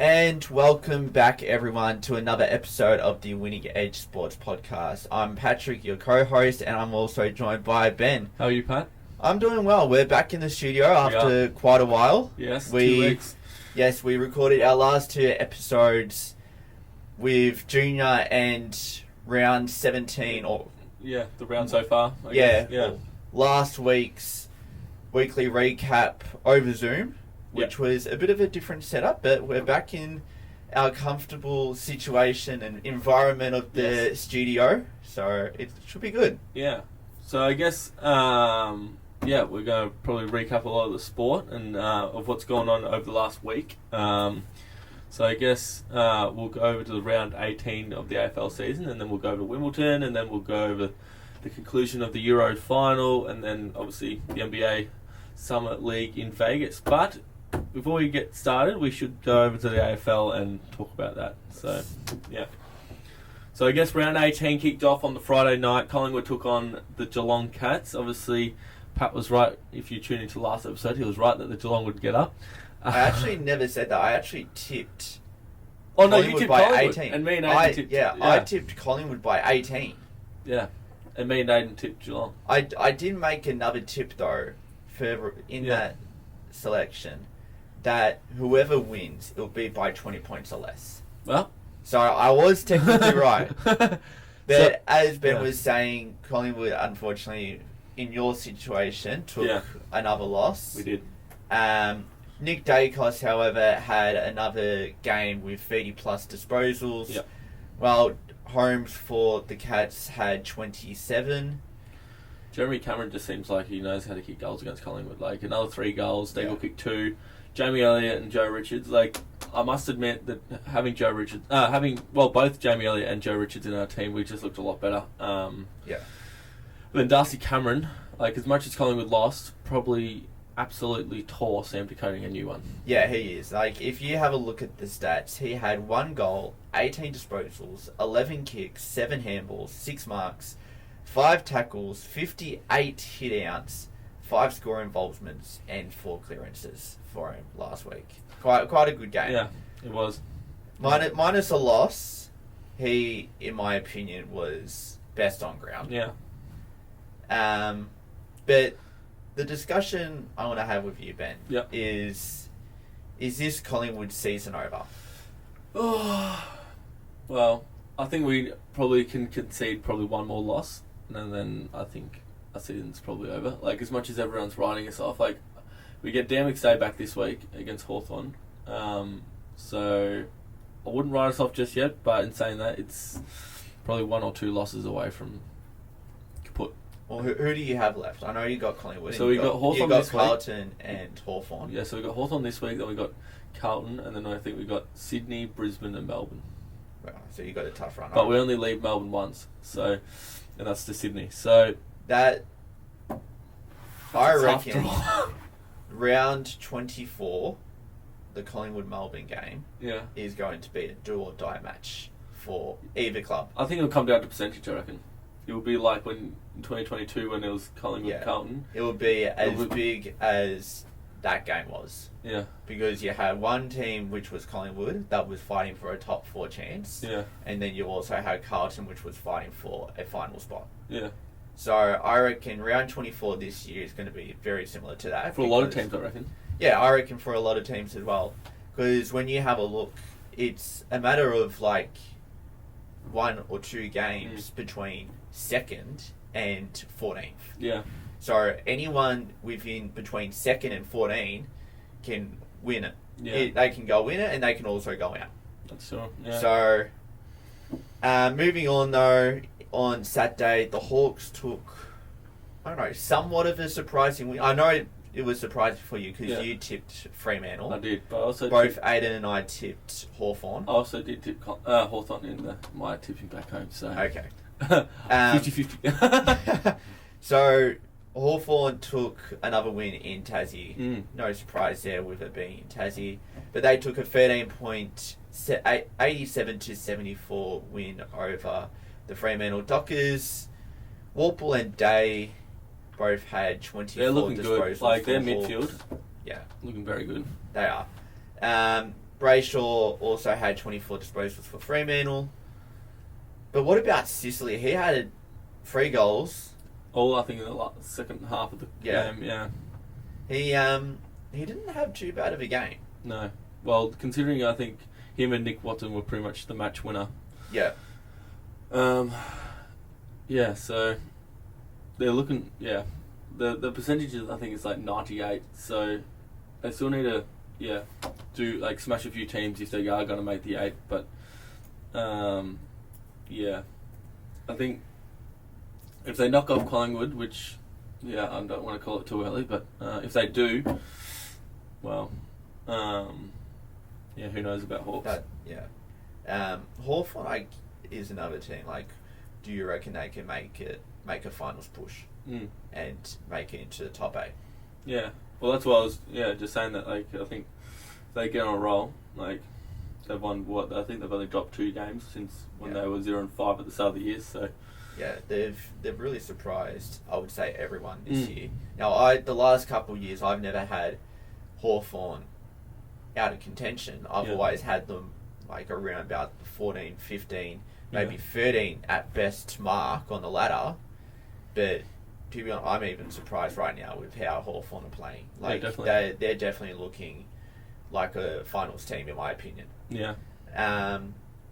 And welcome back, everyone, to another episode of the Winning Edge Sports Podcast. I'm Patrick, your co-host, and I'm also joined by Ben. How are you, Pat? I'm doing well. We're back in the studio after quite a while. Yes, 2 weeks. Yes, we recorded our last two episodes with Junior and round 17. The round so far. I Yeah, guess. last week's weekly recap over Zoom, which was a bit of a different setup, but we're back in our comfortable situation and environment of the studio, so it should be good. Yeah. So I guess, we're going to probably recap a lot of the sport and of what's gone on over the last week. So I guess we'll go over to the round 18 of the AFL season, and then we'll go over to Wimbledon, and then we'll go over the conclusion of the Euro final, and then obviously the NBA Summer League in Vegas. But before we get started, we should go over to the AFL and talk about that. So, yeah. So I guess round 18 kicked off on the Friday night. Collingwood took on the Geelong Cats. Obviously, Pat was right. If you tune into last episode, he was right that the Geelong would get up. I actually never said that. I actually tipped Oh no, Collingwood you tipped by Collingwood, 18. and me and Aiden tipped. I tipped Collingwood by 18. Yeah, and me and Aiden tipped Geelong. I did make another tip though, further in that selection, that whoever wins, it'll be by 20 points or less. Well, so I was technically right. But So- as Ben was saying, Collingwood, unfortunately, in your situation, took another loss. we did. Nick Dacos, however, had another game with 30 plus disposals. Yep. While Holmes for the Cats had 27. Jeremy Cameron just seems like he knows how to kick goals against Collingwood. Like another 3 goals, Daigle kicked 2. Jamie Elliott and Joe Richards. Like I must admit that having Joe Richards, both Jamie Elliott and Joe Richards in our team, we just looked a lot better. Then Darcy Cameron, like as much as Collingwood lost, probably absolutely tore Sam De Koning a new one. Yeah, he is. Like, if you have a look at the stats, he had 1 goal, 18 disposals, 11 kicks, 7 handballs, 6 marks, 5 tackles, 58 hit-outs, 5 score involvements, and 4 clearances for him last week. Quite a good game. Yeah, it was. Minus a loss, he, in my opinion, was best on ground. Yeah. But the discussion I want to have with you, Ben, is this Collingwood season over? Well, I think we probably can concede probably one more loss, and then I think our season's probably over. Like, as much as everyone's writing us off, like, we get Dan McStay back this week against Hawthorn. So I wouldn't write us off just yet, but in saying that, it's probably 1 or 2 losses away from kaput. Well, who do you have left? I know you got Collingwood. So we got Hawthorn this this week. Carlton and Hawthorn. Yeah, so we got Hawthorn this week, then we got Carlton, and then I think we got Sydney, Brisbane, and Melbourne. Well, so you got a tough run. But we only leave Melbourne once, and that's to Sydney. So that, I tough reckon, draw. round 24, the Collingwood-Melbourne game Yeah. is going to be a do-or-die match for either club. I think it'll come down to percentage, I reckon. It will be like when in 2022 when it was Collingwood-Carlton. It will be as big as that game was. Yeah. Because you had one team, which was Collingwood, that was fighting for a top 4 chance. Yeah. And then you also had Carlton, which was fighting for a final spot. Yeah. So I reckon round 24 this year is going to be very similar to that. For a lot of teams, I reckon. Yeah, I reckon for a lot of teams as well. Because when you have a look, it's a matter of like 1 or 2 games between 2nd and 14th. Yeah. So anyone within between 2nd and 14 can win it. Yeah. They can go in it and they can also go out. That's sure. Yeah. So, moving on though, on Saturday, the Hawks took, I don't know, somewhat of a surprising win. I know it was surprising for you because you tipped Fremantle. I did, but I also both Aiden and I tipped Hawthorn. I also did tip Hawthorn in my tipping back home. So Okay. 50-50. So Hawthorn took another win in Tassie. No surprise there with it being in Tassie. But they took a 13-point 87-74 win over the Fremantle Dockers. Walpole and Day both had 24 They're looking disposals. good. Like, their for Hawks. midfield. Yeah. Looking very good. They are. Brayshaw also had 24 disposals for Fremantle. But what about Sicily? He had 3 goals. All I think in the second half of the game. Yeah. He didn't have too bad of a game. No. Well, considering I think him and Nick Watson were pretty much the match winner. Yeah. Yeah. So they're looking. Yeah. The percentages I think is like 98. So they still need to do like smash a few teams if they are going to make the 8. But yeah, I think if they knock off Collingwood, which I don't want to call it too early, but if they do, well, who knows about Hawks? Hawthorn is another team. Like, do you reckon they can make a finals push and make it into the top 8? Yeah. Well, that's what I was just saying that. Like, I think if they get on a roll, like they've won I think they've only dropped 2 games since when they were 0-5 at the start of the year. So yeah, they've really surprised, I would say, everyone this year. Now, the last couple of years, I've never had Hawthorn out of contention. I've always had them like around about the 14, 15, maybe 13 at best mark on the ladder. But to be honest, I'm even surprised right now with how Hawthorn are playing. Like, they're definitely looking like a finals team, in my opinion. Yeah.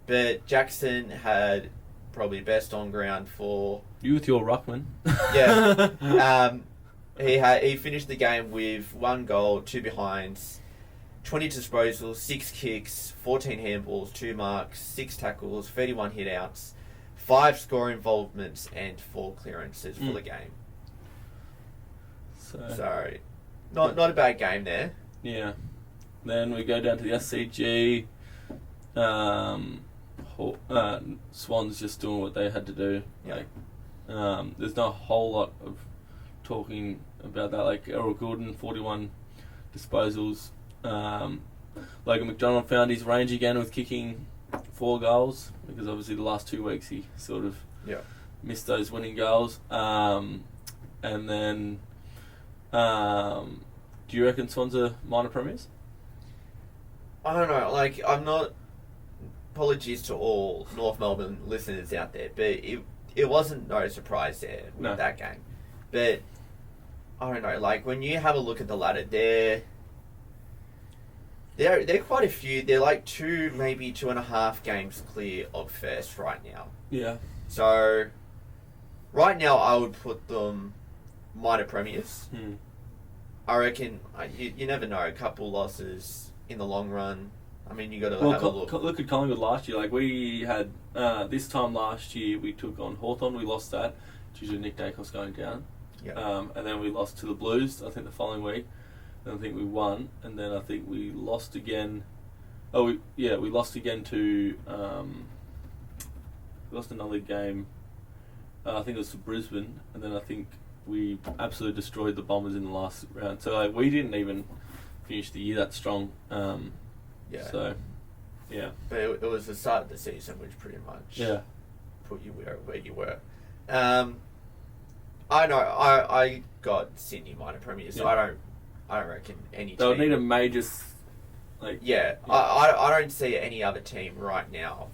But Jackson had probably best on ground for you with your ruckman. Yeah. He finished the game with 1 goal, 2 behinds, 20 disposals, 6 kicks, 14 handballs, 2 marks, 6 tackles, 31 hit outs, 5 score involvements, and 4 clearances for the game. So not a bad game there. Yeah. Then we go down to the SCG. Swans just doing what they had to do. Yeah. Like, there's not a whole lot of talking about that. Like Errol Gordon, 41 disposals. Logan McDonald found his range again with kicking 4 goals because obviously the last 2 weeks he sort of missed those winning goals. And then, do you reckon Swans are minor premiers? I don't know. Like, I'm not. Apologies to all North Melbourne listeners out there, but it wasn't no surprise there with that game. But I don't know. Like, when you have a look at the ladder, they're quite a few. They're like 2, maybe 2.5 games clear of first right now. Yeah. So right now, I would put them minor premiers. I reckon you never know. A couple losses in the long run. I mean, you got to have a look. Look at Collingwood last year. Like, we had this time last year, we took on Hawthorn. We lost that due to Nick Dacos going down. Yeah. And then we lost to the Blues, I think, the following week. And I think we won. And then I think we lost again. We lost again to. We lost another game. I think it was to Brisbane. And then I think we absolutely destroyed the Bombers in the last round. So we didn't even finish the year that strong. Yeah. So, yeah. But it was the start of the season which pretty much put you where you were. I know. I got Sydney minor premiers, so I don't reckon any. They'll team need a major. I don't see any other team right now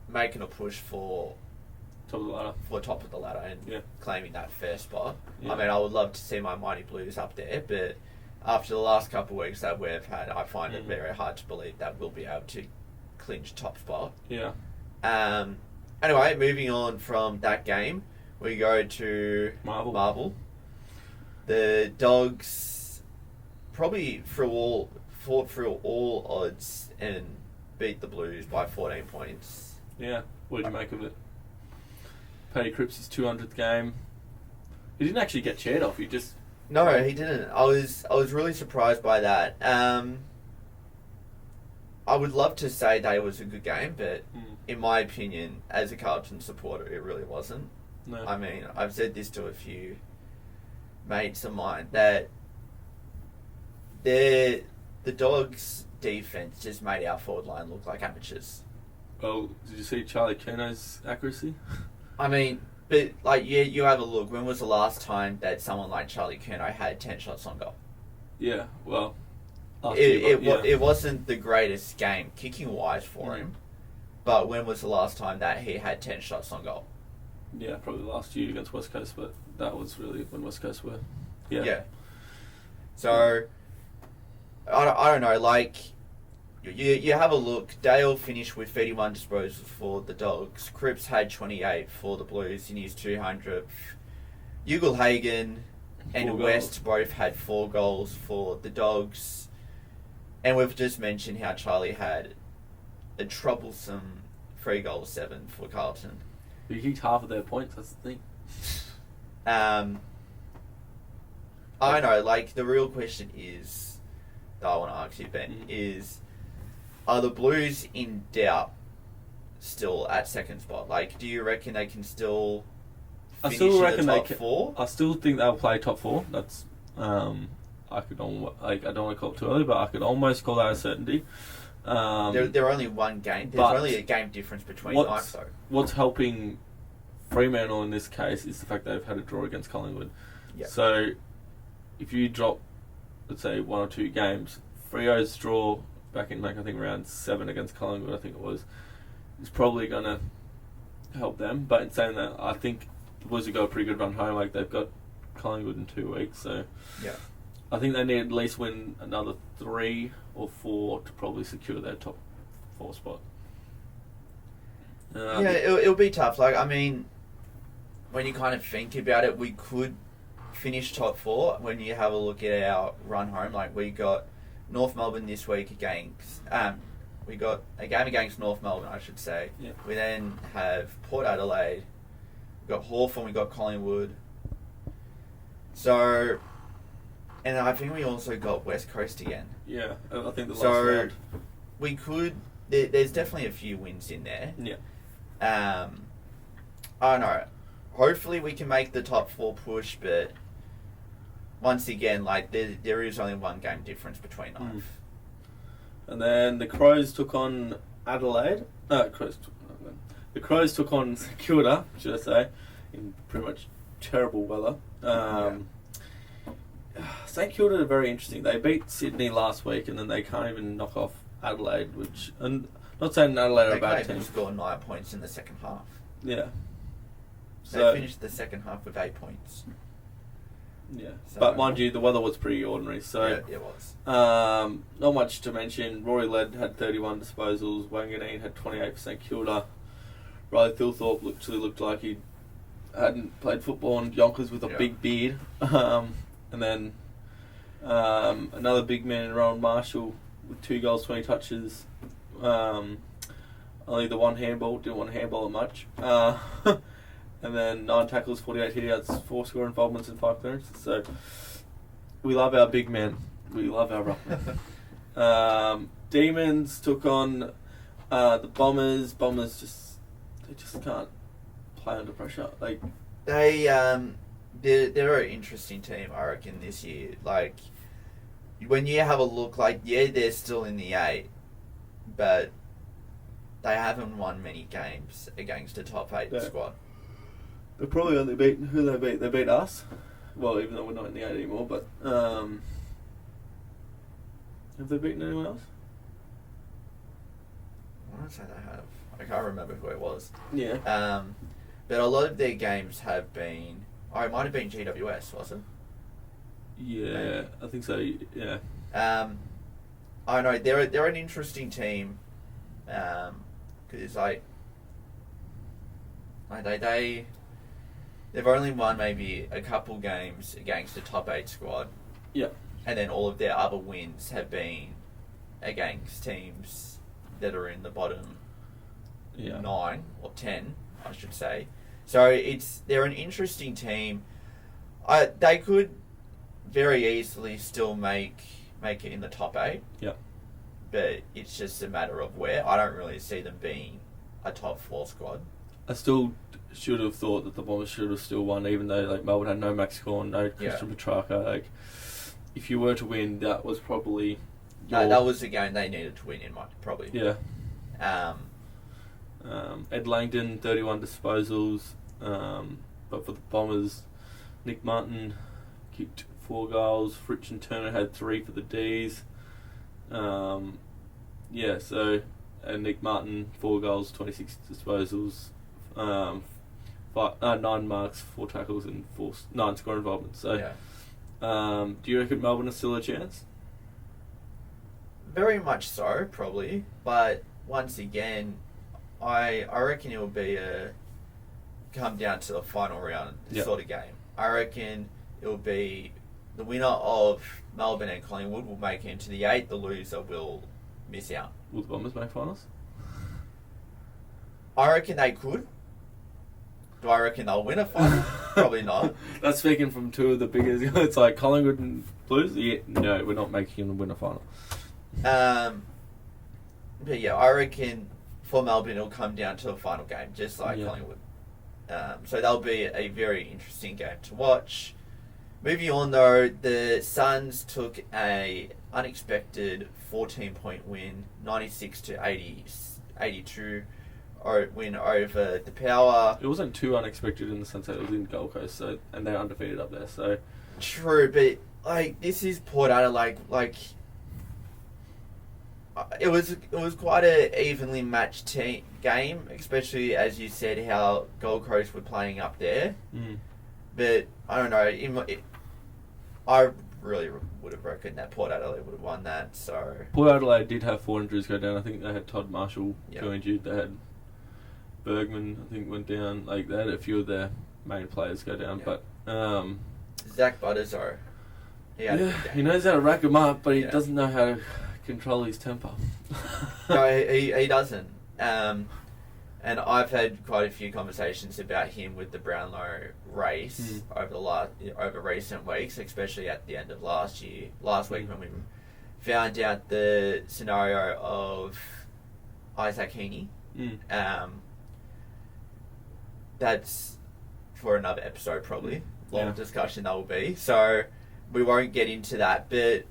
making a push for top of the ladder. For top of the ladder and claiming that first spot. Yeah. I mean, I would love to see my Mighty Blues up there, but after the last couple of weeks that we've had, I find it very hard to believe that we'll be able to clinch top spot. Yeah. Anyway, moving on from that game, we go to Marvel. The Dogs probably fought through all odds and beat the Blues by 14 points. Yeah. What did you make of it? Paddy Cripps' 200th game. He didn't actually get chaired off. No, he didn't. I was really surprised by that. I would love to say that it was a good game, but in my opinion, as a Carlton supporter, it really wasn't. No. I mean, I've said this to a few mates of mine that the Dogs' defense just made our forward line look like amateurs. Oh, did you see Charlie Curno's accuracy? I mean, but like you have a look. When was the last time that someone like Charlie Curnow had 10 shots on goal? Yeah, well, last year, but it wasn't the greatest game kicking wise for him. But when was the last time that he had 10 shots on goal? Yeah, probably last year against West Coast, but that was really when West Coast were. Yeah. So, I don't know, like, you have a look. Dale finished with 31 disposals for the Dogs. Cripps had 28 for the Blues in his 200th. Ugle-Hagan and 4 West both had 4 goals for the Dogs. And we've just mentioned how Charlie had a troublesome 3-7 for Carlton. But you kicked half of their points, that's the thing. I know, like, the real question is, that I want to ask you, Ben, is, are the Blues in doubt still at second spot? Like, do you reckon they can still finish in the top 4? I still think they'll play top 4. That's, I could almost, like, I don't want to call it too early, but I could almost call that a certainty. They're only one game. There's only a game difference between nights, though. What's helping Fremantle in this case is the fact they've had a draw against Collingwood. Yep. So, if you drop, let's say, 1 or 2 games, Freo's draw back in, like, I think round 7 against Collingwood, I think it was, is probably going to help them. But in saying that, I think the Blues have got a pretty good run home. Like, they've got Collingwood in 2 weeks, so yeah, I think they need at least win another 3 or 4 to probably secure their top 4 spot. It'll be tough. Like, I mean, when you kind of think about it, we could finish top 4 when you have a look at our run home. Like, we got North Melbourne this week against... we got a game against North Melbourne, I should say. Yeah. We then have Port Adelaide. We got Hawthorn, we got Collingwood. So... And I think we also got West Coast again. Yeah, I think the last round. We could... There's definitely a few wins in there. Yeah. I don't know. Hopefully we can make the top 4 push, but once again, like, there is only one game difference between us. And then the Crows took on Adelaide. The Crows took on St Kilda, should I say, in pretty much terrible weather. St Kilda are very interesting. They beat Sydney last week, and then they can't even knock off Adelaide, which... And not saying Adelaide are a bad team. They can't even score 9 points in the second half. Yeah. They finished the second half with 8 points. Yeah. So, but mind you, the weather was pretty ordinary. So yeah, it was. Not much to mention. Rory Led had 31 disposals. Wanganeen had 28 for St Kilda. Riley Thilthorpe looked like he hadn't played football, and Yonkers with a big beard. And then another big man in Rowan Marshall with 2 goals, 20 touches. Only the 1 handball, didn't want to handball it much. And then 9 tackles, 48 hitouts, 4 score involvements and 5 clearances. So we love our big men. We love our ruckman. Demons took on the Bombers. Bombers just can't play under pressure. Like they're an interesting team, I reckon, this year. Like, when you have a look, like, yeah, they're still in the 8, but they haven't won many games against a top 8 squad. They probably only beat... Who they beat? They beat us. Well, even though we're not in the 8 anymore, but... have they beaten anyone else? I want to say they have. I can't remember who it was. Yeah. But a lot of their games have been... Oh, it might have been GWS, was it? Yeah, maybe. I think so, yeah. I know, they're an interesting team. Because, like they've only won maybe a couple games against a top 8 squad. Yeah. And then all of their other wins have been against teams that are in the bottom 9 or 10, I should say. So they're an interesting team. They could very easily still make it in the top 8. Yeah. But it's just a matter of where. I don't really see them being a top 4 squad. I still should have thought that the Bombers should have still won, even though like Melbourne had no Max Gawn, no Christian Petrarca. Like, if you were to win, that was probably that was the game they needed to win in, probably. Yeah. Ed Langdon, 31 disposals, but for the Bombers, Nick Martin kicked 4 goals. Fritch and Turner had 3 for the D's. So Nick Martin, 4 goals, 26 disposals, 9 marks, 4 tackles, and 9 score involvements. So, do you reckon Melbourne is still a chance? Very much so, probably. But once again, I reckon it will be come down to the final round sort of game. I reckon it will be the winner of Melbourne and Collingwood will make it into the 8. The loser will miss out. Will the Bombers make finals? I reckon they could. Do I reckon they'll win a final? Probably not. That's speaking from 2 of the biggest. It's like Collingwood and Blues. Yeah, no, we're not making them win a final. But yeah, I reckon for Melbourne it'll come down to a final game, just like Collingwood. So that'll be a very interesting game to watch. Moving on though, the Suns took a unexpected 14-point win, 96-82 win over the Power. It wasn't too unexpected in the sense that it was in Gold Coast, and they're undefeated up there. So true, but this is Port Adelaide. It was quite a evenly matched game, especially as you said how Gold Coast were playing up there. But I don't know. I really would have reckoned that Port Adelaide would have won that. So Port Adelaide did have 4 injuries go down. I think they had Todd Marshall go injured. They had Bergman, I think, went down. They had a few of their main players go down. But Zach Butters, he knows how to rack them up, but he doesn't know how to control his temper. No, he doesn't. And I've had quite a few conversations about him with the Brownlow race over recent weeks, especially at the end of last week when we found out the scenario of Isaac Heaney. That's for another episode probably. Long discussion that will be. So we won't get into that. But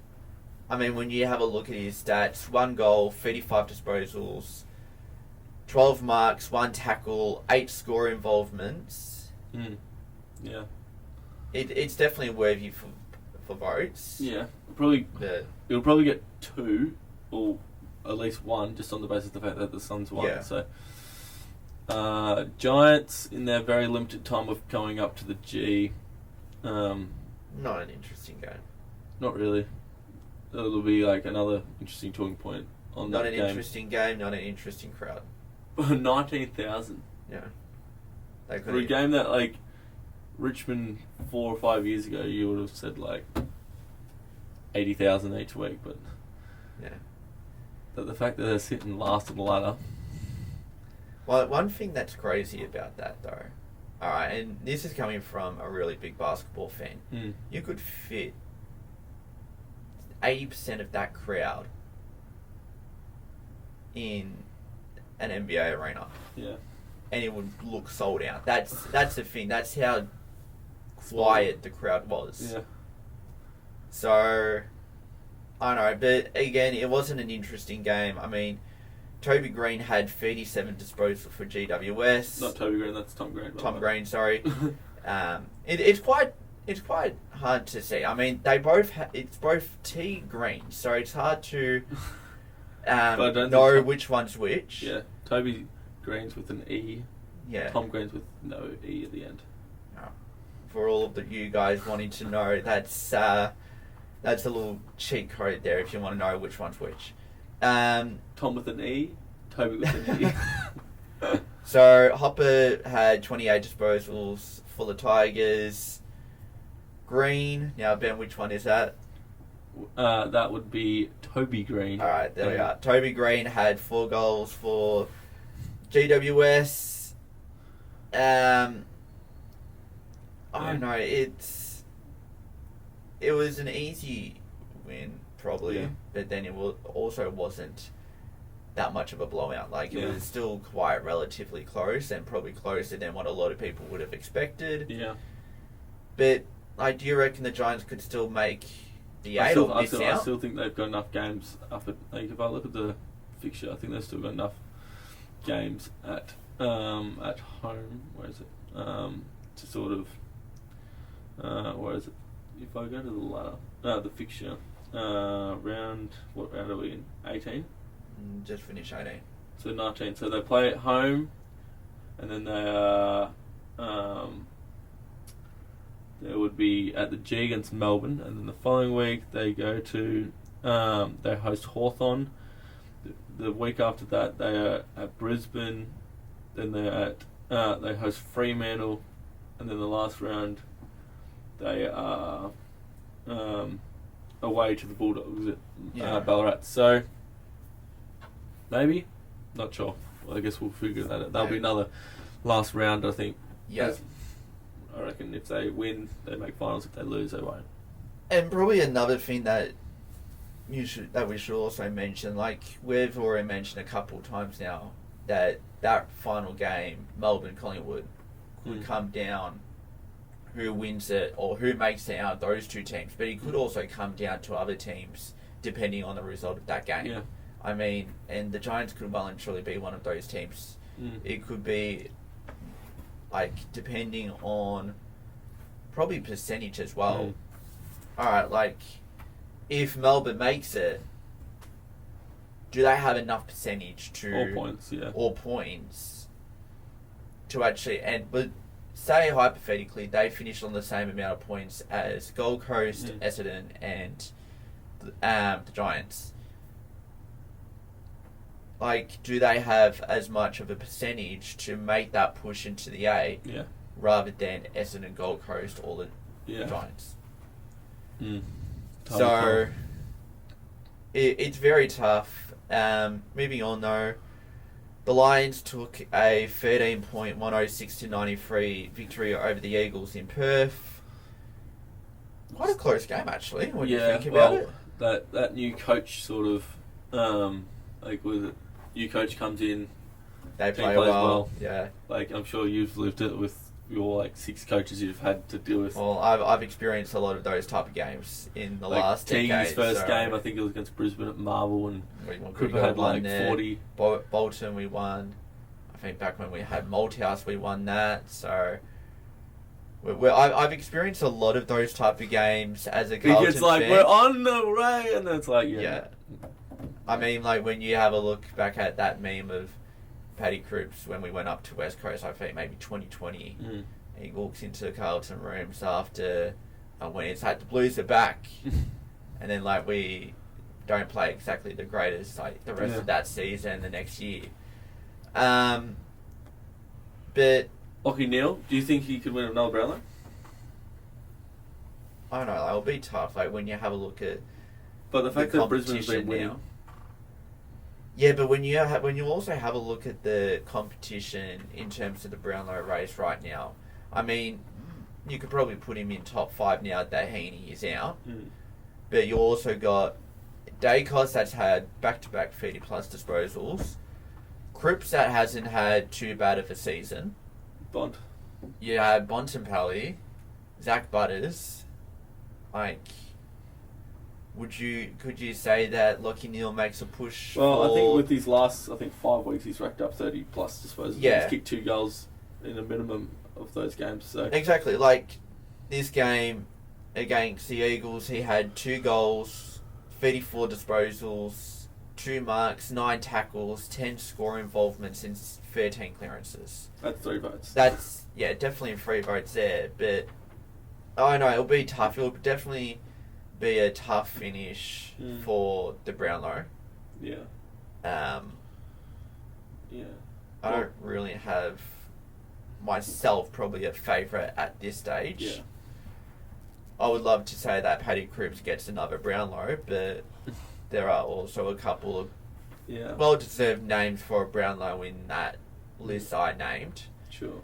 I mean, when you have a look at his stats, 1 goal, 35 disposals, 12 marks, 1 tackle, 8 score involvements. Yeah. It's definitely worthy for votes. Yeah. It'll probably get 2 or at least 1 just on the basis of the fact that the Suns won. Yeah. So Giants in their very limited time of going up to the G. Not an interesting game. Not really. It'll be like another interesting talking point on not that game. Not an interesting game, not an interesting crowd. 19,000. Yeah. For a game that, Richmond 4 or 5 years ago, you would have said, 80,000 each week, but... Yeah. But the fact that they're sitting last on the ladder... Well, one thing that's crazy about that, though... Alright, and this is coming from a really big basketball fan. You could fit 80% of that crowd in an NBA arena. Yeah. And it would look sold out. That's the thing. That's how quiet the crowd was. Yeah. So, I don't know. But again, it wasn't an interesting game. I mean, Toby Green had 37 disposals for GWS. Not Toby Green, that's Tom Green. Tom Green, sorry. It's quite hard to see. I mean, it's both T Green, so it's hard to know which one's which. Yeah, Toby Green's with an E. Yeah. Tom Green's with no E at the end. For all of you guys wanting to know, that's a little cheat code there if you want to know which one's which. Tom with an E, Toby with an E. So Hopper had 28 disposals for the Tigers. Green. Now, Ben, which one is that? That would be Toby Green. Alright, there we are. Toby Green had 4 goals for GWS. I don't know, it was an easy win, probably, but then it also wasn't that much of a blowout. It was still quite relatively close, and probably closer than what a lot of people would have expected. Yeah. But, do you reckon the Giants could still make the 8 or miss out? I still think they've got enough games up at... if I look at the fixture, I think they've still got enough games at home. Where is it? To sort of... where is it? If I go to the ladder... the fixture... what round are we in? 18? Just finish 18. So 19. So they play at home, and then they would be at the G against Melbourne, and then the following week they go to they host Hawthorn. The week after that they are at Brisbane. Then they host Fremantle, and then the last round they are away to the Bulldogs at Ballarat. So maybe, not sure. Well, I guess we'll figure that out. That'll be another last round, I think. Yeah. I reckon if they win, they make finals. If they lose, they won't. And probably another thing that we should also mention, like we've already mentioned a couple of times now, that final game, Melbourne Collingwood, could come down who wins it or who makes it out of those two teams, but it could also come down to other teams depending on the result of that game. Yeah. I mean, and the Giants could well and truly be one of those teams. It could be, like, depending on probably percentage as well. Alright, like, if Melbourne makes it, do they have enough percentage to... All points to actually... But say, hypothetically, they finish on the same amount of points as Gold Coast, Essendon, and the Giants. Like, do they have as much of a percentage to make that push into the A rather than Essendon, Gold Coast, or the Giants? So, it's very tough. Moving on, though, the Lions took a 13-point 106-93 victory over the Eagles in Perth. Quite a close game, actually, when you think about it. That new coach sort of, new coach comes in, they play well. Like, I'm sure you've lived it with your 6 coaches you've had to deal with. Well, I've experienced a lot of those type of games in the last decade. Teague's first game, I think it was against Brisbane at Marvel, and Cooper had 40. Bolton we won. I think back when we had Malthouse we won that. So I've experienced a lot of those type of games as a Carlton It's like, fan. we're on the way, and it's like, I mean, like, when you have a look back at that meme of Paddy Cripps when we went up to West Coast, I think maybe 2020, he walks into the Carlton rooms after when it's like the Blues are back, and then like we don't play exactly the greatest like the rest of that season the next year. But Lachie Neale, do you think he could win another Brownlow? I don't know, like, it'll be tough. Like when you have a look at, but the fact that Brisbane's been winning now. Yeah, but when you also have a look at the competition in terms of the Brownlow race right now, I mean, you could probably put him in top 5 now that Heaney is out. But you also got Dacos that's had back-to-back 30-plus disposals. Cripps that hasn't had too bad of a season. Bond. You had Bontempelli, Zach Butters. Like, could you say that Lachie Neale makes a push? Well, I think with these last 5 weeks, he's racked up 30-plus disposals. Yeah. He's kicked 2 goals in a minimum of those games. So exactly, like this game against the Eagles, he had 2 goals, 34 disposals, 2 marks, 9 tackles, 10 score involvements, and 13 clearances. That's 3 votes. That's definitely 3 votes there. But I know it'll be tough. It'll definitely be a tough finish for the Brownlow. I don't really have myself probably a favourite at this stage. I would love to say that Paddy Cripps gets another Brownlow, but there are also a couple of well-deserved names for a Brownlow in that list I named. Sure.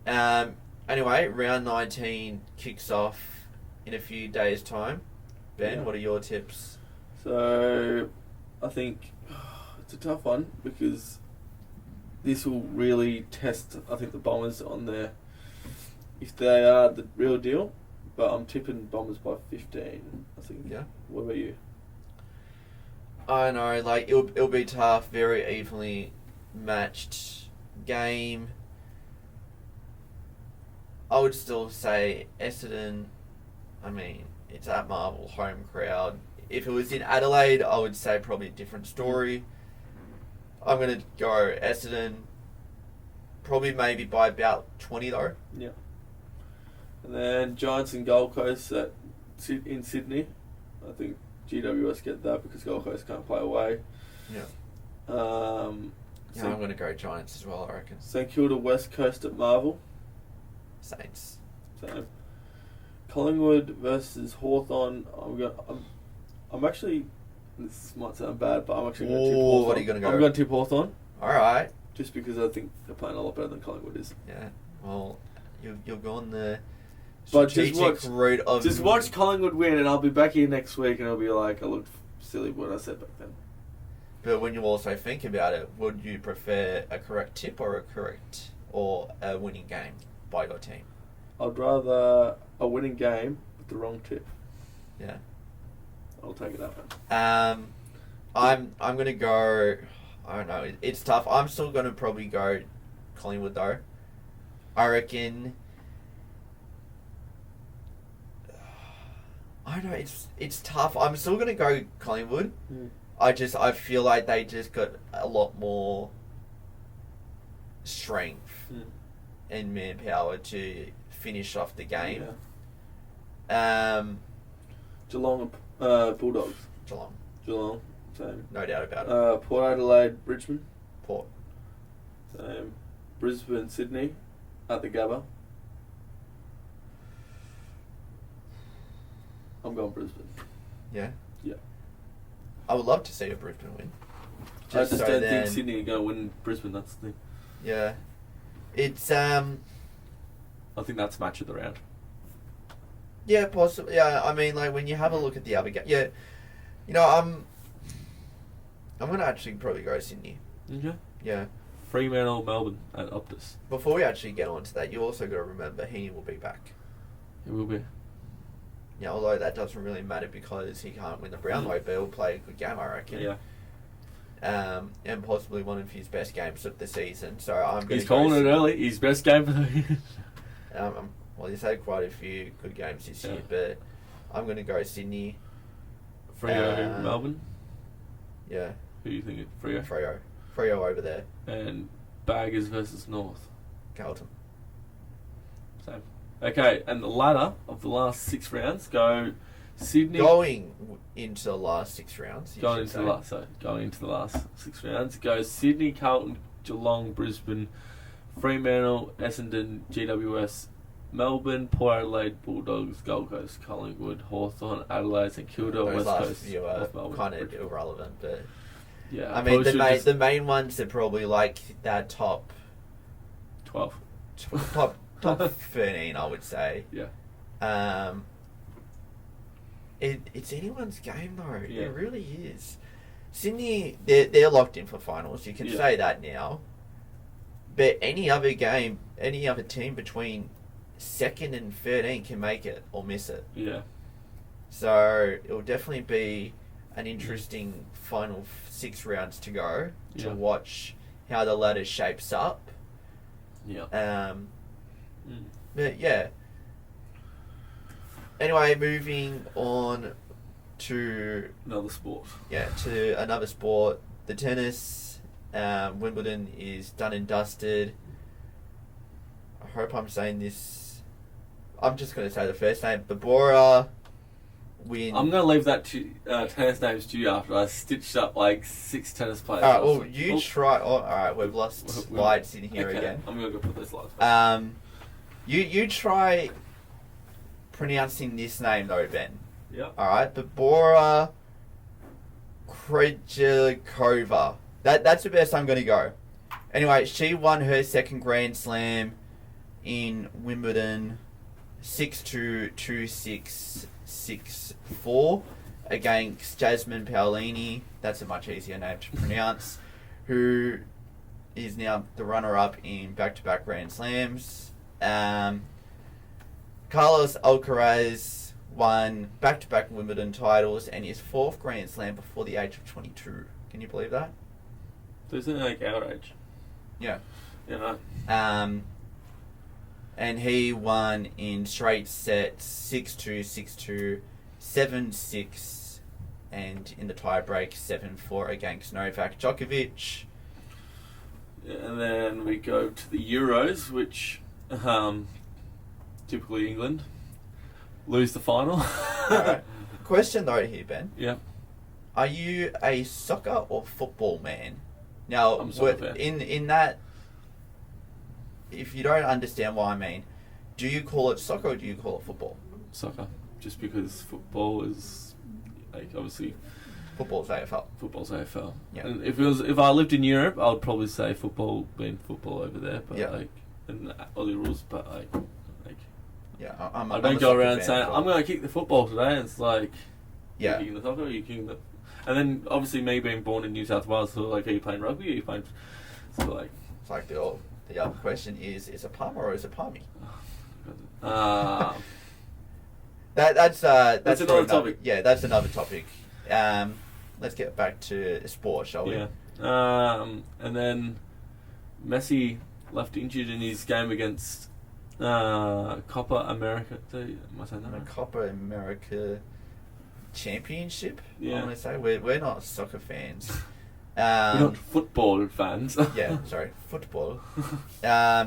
Anyway, round 19 kicks off in a few days' time. Ben, what are your tips? So, I think it's a tough one because this will really test, I think, the Bombers on their, if they are the real deal. But I'm tipping Bombers by 15, I think. Yeah. What about you? I know, like, it'll be tough, very evenly matched game. I would still say Essendon, I mean, it's at Marvel, home crowd. If it was in Adelaide, I would say probably a different story. I'm going to go Essendon, probably maybe by about 20 though. Yeah. And then Giants and Gold Coast in Sydney. I think GWS get that because Gold Coast can't play away. Yeah. Um, Yeah, I'm going to go Giants as well, I reckon. St Kilda West Coast at Marvel. Saints. Same. Collingwood versus Hawthorn. I'm actually. This might sound bad, but I'm actually going to tip Hawthorn. What are you going to go? I'm going to tip Hawthorn. Alright. Just because I think they're playing a lot better than Collingwood is. Yeah. Well, you're going the But just strategic route of... Just watch Collingwood win, and I'll be back here next week, and I'll be like, I looked silly what I said back then. But when you also think about it, would you prefer a correct tip or a winning game by your team? I'd rather a winning game with the wrong tip. Yeah. I'll take it up. I'm gonna go. I don't know. It's tough. I'm still gonna probably go Collingwood though. I reckon. I don't know. It's tough. I'm still gonna go Collingwood. Mm. I feel like they just got a lot more strength and manpower to finish off the game. Yeah. Geelong and Bulldogs. Geelong, Same. no doubt about it. Port Adelaide, Richmond. Port. Same. Brisbane, Sydney, at the Gabba. I'm going Brisbane. Yeah. Yeah. I would love to see a Brisbane win. I just don't think Sydney are going to win Brisbane. That's the thing. Yeah. It's I think that's match of the round. Yeah, possibly. Yeah, I mean, like when you have a look at the other game, yeah, you know, I'm gonna actually probably go Sydney. Okay. Yeah. Fremantle, Melbourne at Optus. Before we actually get on to that, you also got to remember Heaney will be back. It will be. Yeah, although that doesn't really matter because he can't win the Brownlow, but he'll play a good game, I reckon. Yeah. And possibly one of his best games of the season. So I'm going He's calling it early. His best game for the year. Well, he's had quite a few good games this year, but I'm going to go Sydney. Freo, Melbourne. Yeah. Who do you think? Freo. Freo over there. And Baggers versus North. Carlton. Same. Okay, and the ladder of the last 6 rounds go Sydney. Going into the last 6 rounds. Going into the last 6 rounds goes Sydney, Carlton, Geelong, Brisbane, Fremantle, Essendon, GWS, Melbourne, Port Adelaide, Bulldogs, Gold Coast, Collingwood, Hawthorn, Adelaide, St Kilda, Those West last Coast, few are North Melbourne, kind of Brisbane. irrelevant, but Yeah, I mean the main ones are probably like that top 12. top 13, I would say. Yeah. It's anyone's game though. Yeah. It really is. Sydney, they're locked in for finals. You can Yeah. say that now. But any other game, any other team between 2nd and 13 can make it or miss it. Yeah. So it will definitely be an interesting final 6 rounds to go to Yeah. watch how the ladder shapes up. Yeah. But yeah. Anyway, moving on to Another sport. to another sport, the tennis. Wimbledon is done and dusted. I hope I'm saying this. I'm just going to say the first name. Barbora wins. I'm going to leave that to tennis names to you after I stitched up like 6 tennis players. Alright, well, you try. Oh, alright, we've lost lights in here okay, again. I'm going to go put those lights. You try pronouncing this name though, Ben. Yep. Alright, Barbora Krejcikova. That's the best I'm going to go. Anyway, she won her 2nd Grand Slam in Wimbledon 6-2, 2-6, 6-4 against Jasmine Paolini. That's a much easier name to pronounce. Who is now the runner-up in back-to-back Grand Slams. Carlos Alcaraz won back-to-back Wimbledon titles and his 4th Grand Slam before the age of 22. Can you believe that? So isn't it like our age? Yeah. Yeah, And he won in straight sets 6-2, 6-2, 7-6, and in the tie-break 7-4 against Novak Djokovic. Yeah, and then we go to the Euros, which typically England lose the final. Alright. Question though here, Ben. Yeah. Are you a soccer or football man? Now, I'm a soccer fan. in that, if you don't understand what I mean, do you call it soccer or do you call it football? Soccer, just because football is like obviously Football's AFL. football's AFL. Yeah. And if I lived in Europe, I would probably say football being football over there, but Yeah. like and all the rules, but like Yeah, I I'm don't a go soccer around fan saying as well. I'm going to kick the football today. And it's like Yeah. you're kicking the soccer, or you're kicking the, and then obviously me being born in New South Wales, so like are you playing rugby? Or are you playing so like It's like the other question is a Palmer or is it Palmy? That's That's for another topic. Yeah, that's another topic. Let's get back to sport, shall we? Yeah. And then Messi left injured in his game against Copa America. Am I saying that The right? Copa America Championship. Yeah. I want to say we're not soccer fans. We're not football fans. Yeah, sorry, football. Yeah,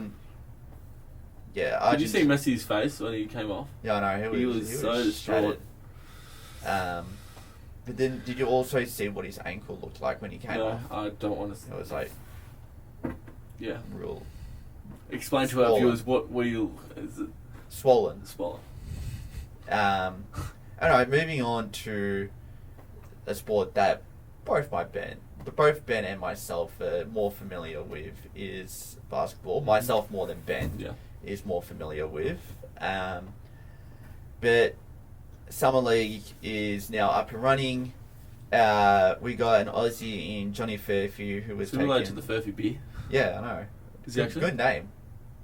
Did you see Messi's face when he came off? Yeah, I know He was so distraught. shattered. But then, did you also see what his ankle looked like when he came No, off? I don't want to see. It was like Yeah. real Explain to our Swollen. viewers what is it? swollen. Swallow. Anyway, moving on to a sport that both Ben and myself are more familiar with is basketball. Myself more than Ben Yeah. is more familiar with. But Summer League is now up and running. We got an Aussie in Johnny Fairview who was Is he related taking... to the Furphy Bee? Yeah, I know. Is he actually? Good name.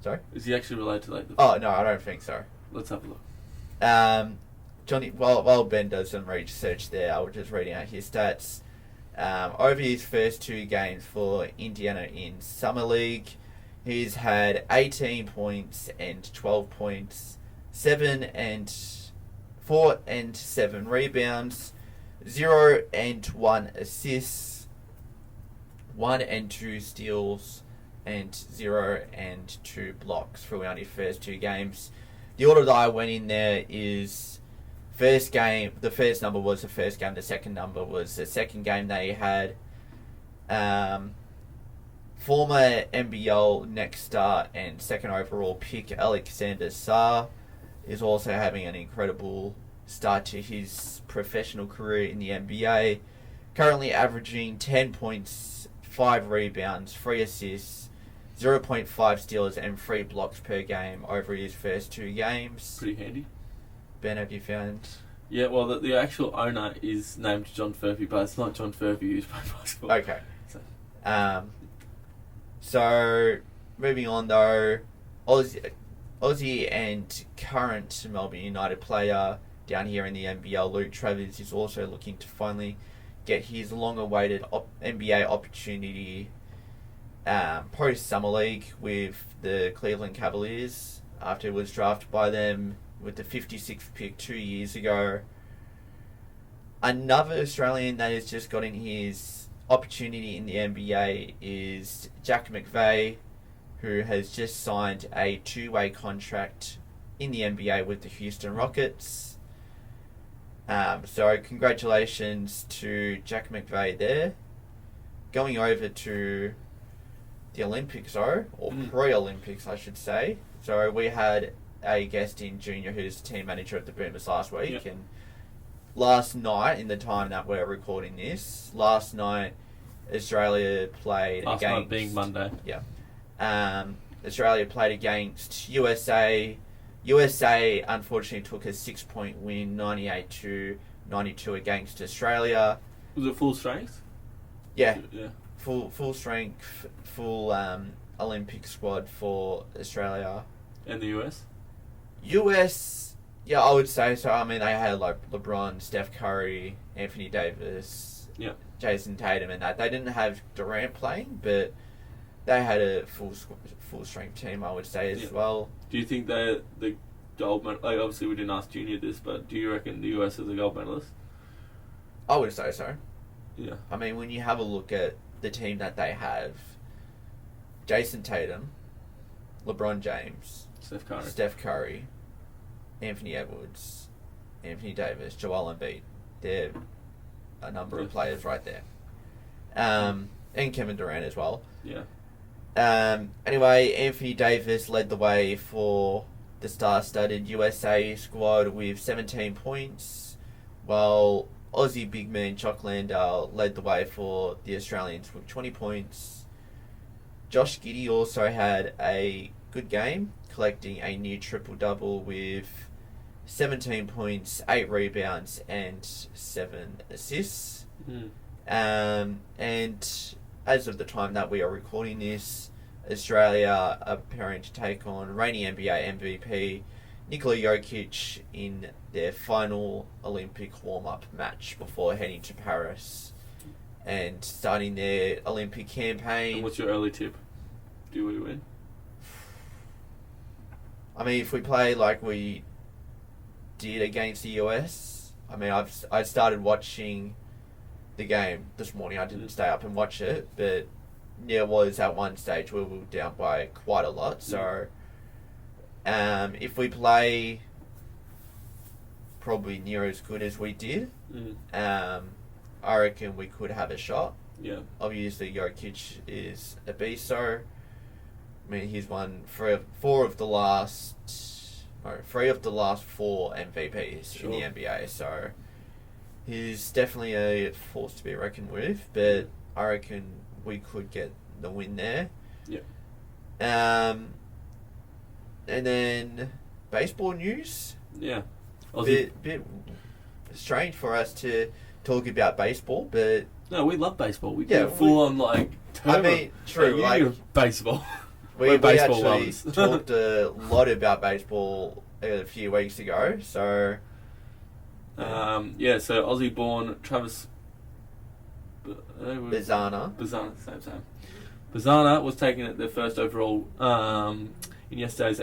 Sorry? Is he actually related to like the? Oh, no, I don't think so. Let's have a look. Johnny, while Ben does some research there, I was just reading out his stats. Over his first 2 games for Indiana in Summer League, he's had 18 points and 12 points, 4 and 7 rebounds, 0 and 1 assists, 1 and 2 steals, and 0 and 2 blocks throughout his first 2 games. The order that I went in there is first game, the first number was the first game, the second number was the second game they had. Former NBL next star and second overall pick Alexander Sarr is also having an incredible start to his professional career in the NBA. Currently averaging 10 points, 5 rebounds, 3 assists, 0.5 steals and 3 blocks per game over his first 2 games. Pretty handy. Ben, have you found... Yeah, well, the actual owner is named John Furphy, but it's not John Furphy who's playing basketball. Okay. So, So, moving on though, Aussie and current Melbourne United player down here in the NBL, Luke Travers, is also looking to finally get his long-awaited NBA opportunity post-Summer League with the Cleveland Cavaliers after he was drafted by them with the 56th pick 2 years ago. Another Australian that has just gotten his opportunity in the NBA is Jack McVeigh, who has just signed a 2-way contract in the NBA with the Houston Rockets. So congratulations to Jack McVeigh there. Going over to the Olympics though, or pre-Olympics I should say. So we had a guest in Junior who's the team manager of the Boomers last week, Yep. and last night, in the time that we're recording this, last night Australia played last against... night being Monday. Yeah. Australia played against USA. USA unfortunately took a 6-point win, 98-92 against Australia. Was it full strength? Yeah, Yeah. full strength, full Olympic squad for Australia. And the US? US, yeah, I would say so. I mean, they had like LeBron, Steph Curry, Anthony Davis, Yeah. Jason Tatum, and that. They didn't have Durant playing, but they had a full strength team, I would say, as well. Do you think they're the gold medal? Like, obviously, we didn't ask Junior this, but do you reckon the US is a gold medalist? I would say so. Yeah. I mean, when you have a look at the team that they have, Jason Tatum, LeBron James, Steph Curry, Anthony Edwards, Anthony Davis, Joel Embiid. They're a number of players right there. And Kevin Durant as well. Yeah. Anyway, Anthony Davis led the way for the star-studded USA squad with 17 points, while Aussie big man Jock Landale led the way for the Australians with 20 points. Josh Giddey also had a good game, collecting a near triple-double with 17 points, 8 rebounds, and 7 assists. And as of the time that we are recording this, Australia are preparing to take on reigning NBA MVP Nikola Jokic in their final Olympic warm-up match before heading to Paris and starting their Olympic campaign. And what's your early tip? Do we win? I mean, if we play like we did against the US, I mean, I started watching the game this morning. I didn't stay up and watch it, but there was at one stage where we were down by quite a lot. So, if we play probably near as good as we did, I reckon we could have a shot. Yeah. Obviously, Jokic is a beast. So, I mean, he's won three of the last 4 MVPs in the NBA. So, he's definitely a force to be reckoned with. But I reckon we could get the win there. Yeah. And then baseball news. Yeah. Bit strange for us to talk about baseball, but no, we love baseball. We do full on like. Turbo. I mean, true. Like baseball. We baseball actually talked a lot about baseball a few weeks ago. So. So Aussie-born Travis Bazana, same. Bazana was taken at their first overall in yesterday's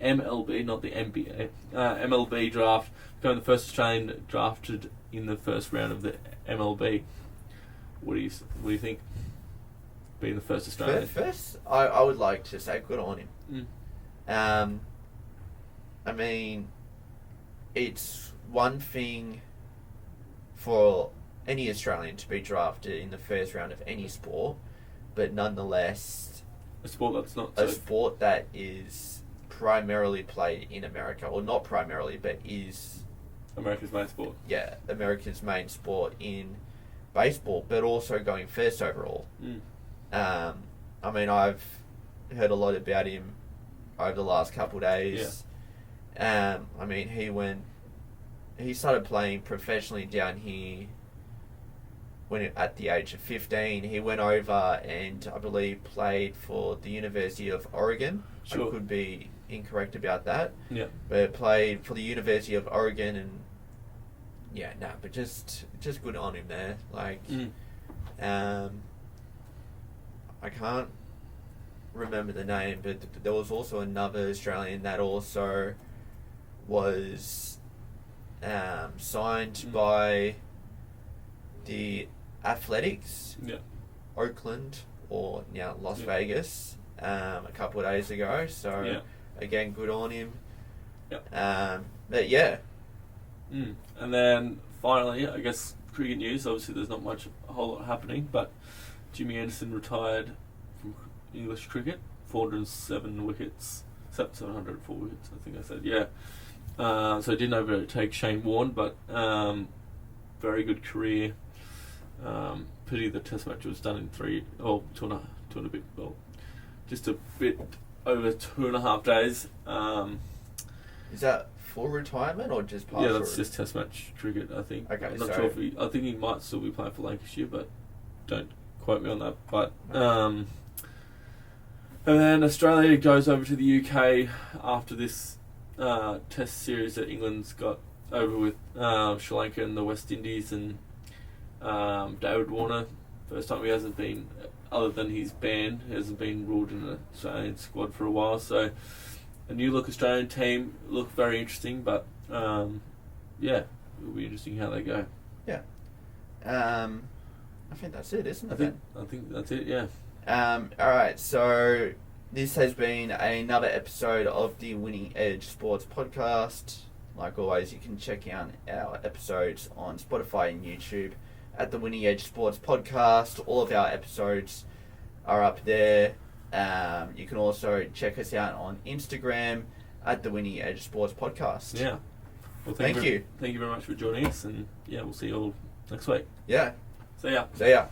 MLB, not the NBA, MLB draft, becoming the first Australian drafted in the first round of the MLB. What do you think? Being the first Australian. First, I would like to say good on him. I mean, it's one thing for any Australian to be drafted in the first round of any sport, but nonetheless, a sport that's not a sport that is primarily played in America, or not primarily, but is America's main sport. Yeah, America's main sport in baseball, but also going first overall. I mean, I've heard a lot about him over the last couple of days. I mean, he started playing professionally down here at the age of 15. He went over and I believe played for the University of Oregon. Sure. I could be incorrect about that. Yeah. But played for the University of Oregon and but just good on him there. Like, I can't remember the name, but there was also another Australian that also was signed by the Athletics, Oakland, or now Las Vegas, a couple of days ago. So again, good on him. But yeah. And then finally, I guess cricket news. Obviously, there's not a whole lot happening, but Jimmy Anderson retired from English cricket, 407 wickets, 704 wickets. I think I said so he didn't overtake Shane Warne, but very good career. Pity the test match was done in 2 and a bit, just a bit over 2.5 days. Is that full retirement or just partial? Yeah, that's just test match cricket, I think. Okay, I'm not sure if I think he might still be playing for Lancashire, but don't quote me on that. But and then Australia goes over to the UK after this test series that England's got over with Sri Lanka and the West Indies, and David Warner, first time he hasn't been, other than his ban, hasn't been ruled in the Australian squad for a while. So a new look Australian team look very interesting, but it'll be interesting how they go. I think that's it, isn't it? I think that's it. Yeah. Alright, so this has been another episode of the Winning Edge Sports Podcast. Like always, you can check out our episodes on Spotify and YouTube at the Winning Edge Sports Podcast. All of our episodes are up there. You can also check us out on Instagram at the Winning Edge Sports Podcast. Yeah. Well, thank you. Thank you very much for joining us, and yeah, we'll see you all next week. Yeah. See ya. See ya.